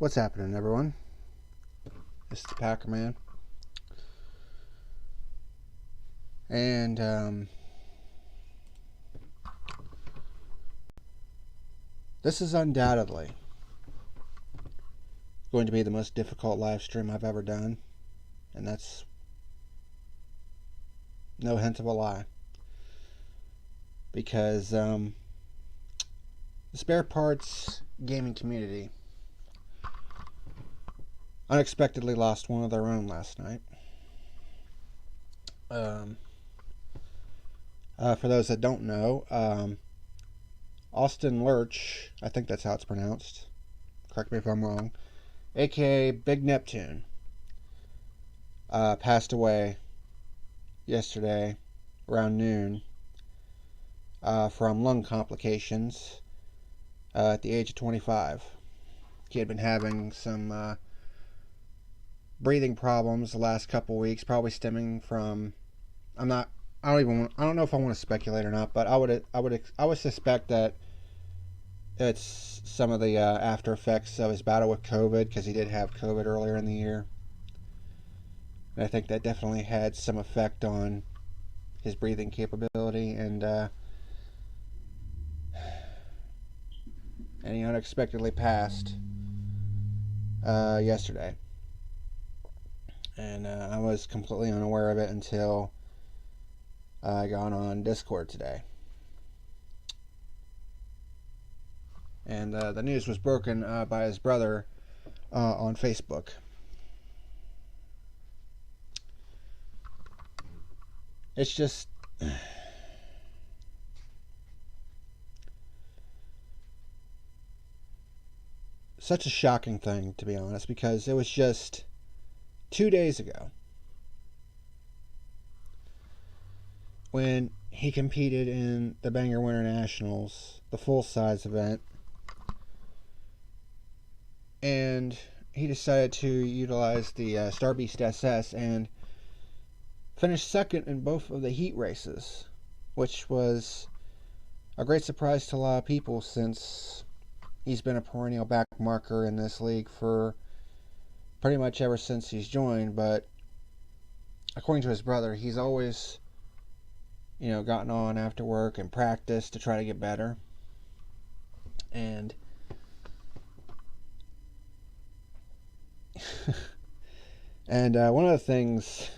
What's happening, everyone? This is the Packer Man. And, this is undoubtedly going to be the most difficult live stream I've ever done. And that's no hint of a lie. Because, the Spare Parts gaming community unexpectedly lost one of their own last night. For those that don't know, Austin Lersch, I think that's how it's pronounced, correct me if I'm wrong, A.K.A. BIGxNEPTUNE, passed away yesterday around noon from lung complications at the age of 25. He had been having some breathing problems the last couple weeks, probably stemming from, I don't know if I want to speculate or not, but I would suspect that it's some of the after effects of his battle with COVID, because he did have COVID earlier in the year. And I think that definitely had some effect on his breathing capability, and he unexpectedly passed yesterday. And I was completely unaware of it until I got on Discord today. And the news was broken by his brother on Facebook. It's just such a shocking thing, to be honest, because it was just 2 days ago when he competed in the Banger Winter Nationals, the full-size event, and he decided to utilize the Starbeast SS and finished second in both of the heat races, which was a great surprise to a lot of people, since he's been a perennial back marker in this league for pretty much ever since he's joined. But according to his brother, he's always, gotten on after work and practiced to try to get better. And one of the things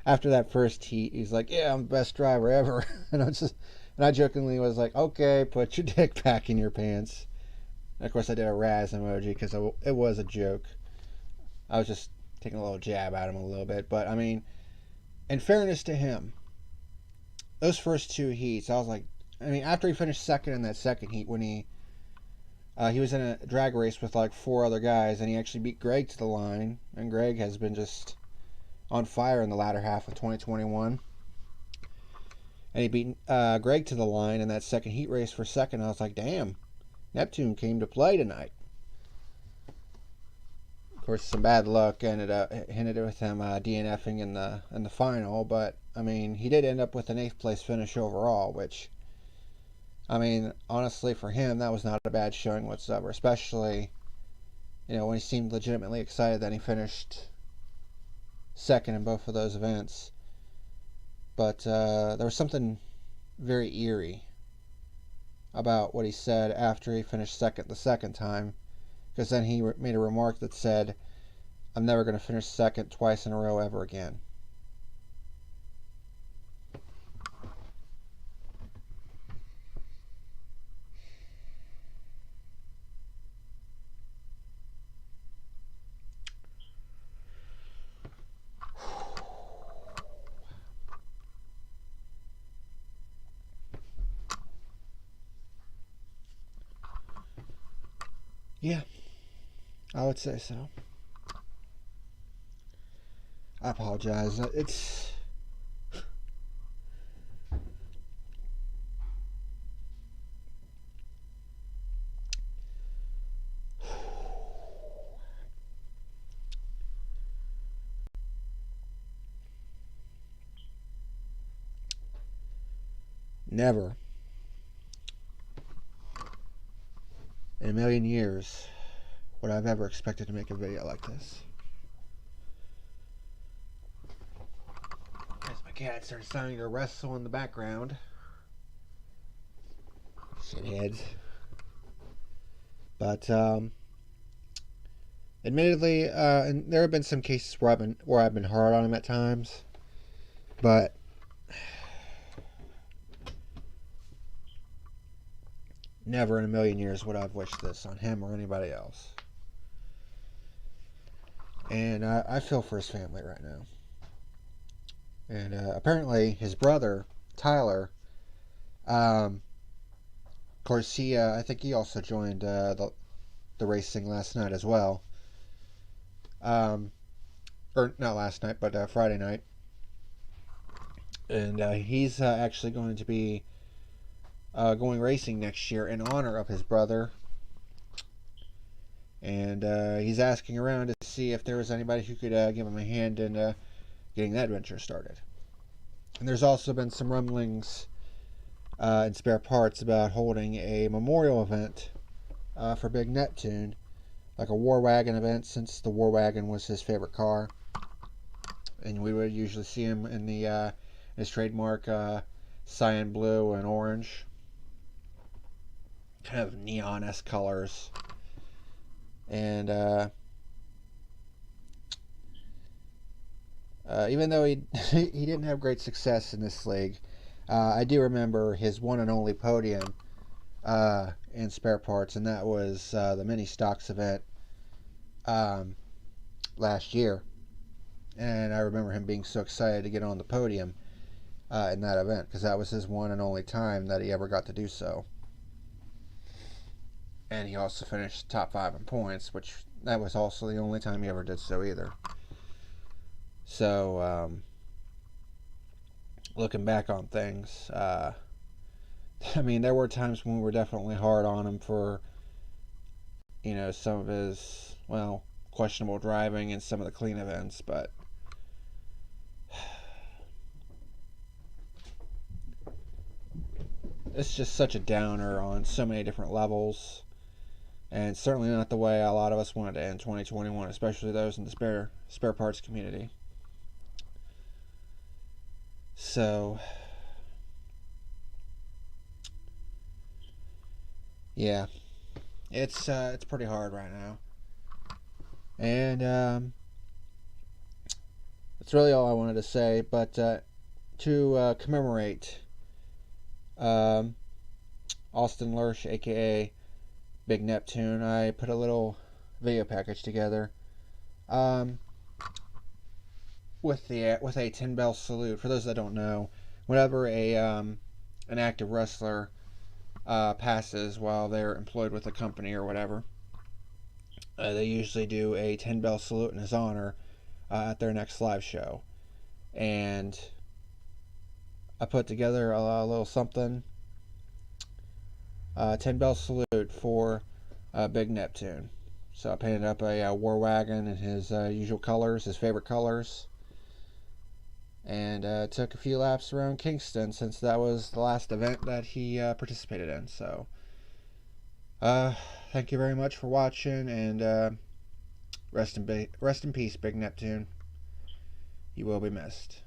after that first heat, he's like, "Yeah, I'm the best driver ever." and I jokingly was like, "Okay, put your dick back in your pants." And of course, I did a Raz emoji because it was a joke. I was just taking a little jab at him a little bit. But, I mean, in fairness to him, those first two heats, I was like, after he finished second in that second heat, when he was in a drag race with like 4 other guys, and he actually beat Greg to the line. And Greg has been just on fire in the latter half of 2021. And he beat Greg to the line in that second heat race for second. I was like, damn, Neptune came to play tonight. Of course, some bad luck hinted with him DNFing in the final, but he did end up with an 8th place finish overall, which, honestly, for him, that was not a bad showing whatsoever, especially when he seemed legitimately excited that he finished second in both of those events. But there was something very eerie about what he said after he finished second the second time, because then he made a remark that said, "I'm never going to finish second twice in a row ever again." Yeah, I would say so. I apologize. It's never in a million years would I've ever expected to make a video like this. As my cat starts starting to wrestle in the background. Shitheads. But admittedly, and there have been some cases where I've been hard on him at times, but never in a million years would I've wished this on him or anybody else. And I feel for his family right now. And apparently his brother Tyler, of course, I think he also joined the racing last night as well. Or not last night, but Friday night. And he's actually going to be going racing next year in honor of his brother. And he's asking around to see if there was anybody who could give him a hand in getting that venture started. And there's also been some rumblings in Spare Parts about holding a memorial event for Big Neptune, like a War Wagon event, since the War Wagon was his favorite car. And we would usually see him in the his trademark cyan blue and orange, kind of neon-esque colors. And even though he he didn't have great success in this league, I do remember his one and only podium in Spare Parts, and that was the mini stocks event last year. And I remember him being so excited to get on the podium in that event, because that was his one and only time that he ever got to do so. And he also finished top 5 in points, which that was also the only time he ever did so either. So, looking back on things, I mean, there were times when we were definitely hard on him for, some of his, questionable driving and some of the clean events, but it's just such a downer on so many different levels, and certainly not the way a lot of us wanted to end 2021, especially those in the spare parts community. So, yeah, it's pretty hard right now, and that's really all I wanted to say. But to commemorate Austin Lersch, A.K.A. Big Neptune, I put a little video package together with a 10 bell salute. For those that don't know, whenever an active wrestler passes while they're employed with a company or whatever, they usually do a 10 bell salute in his honor at their next live show. And I put together a little something, 10 bell salute for Big Neptune. So I painted up a War Wagon in his usual colors, his favorite colors, and took a few laps around Kingston, since that was the last event that he participated in. So thank you very much for watching, and rest in peace, Big Neptune. You will be missed.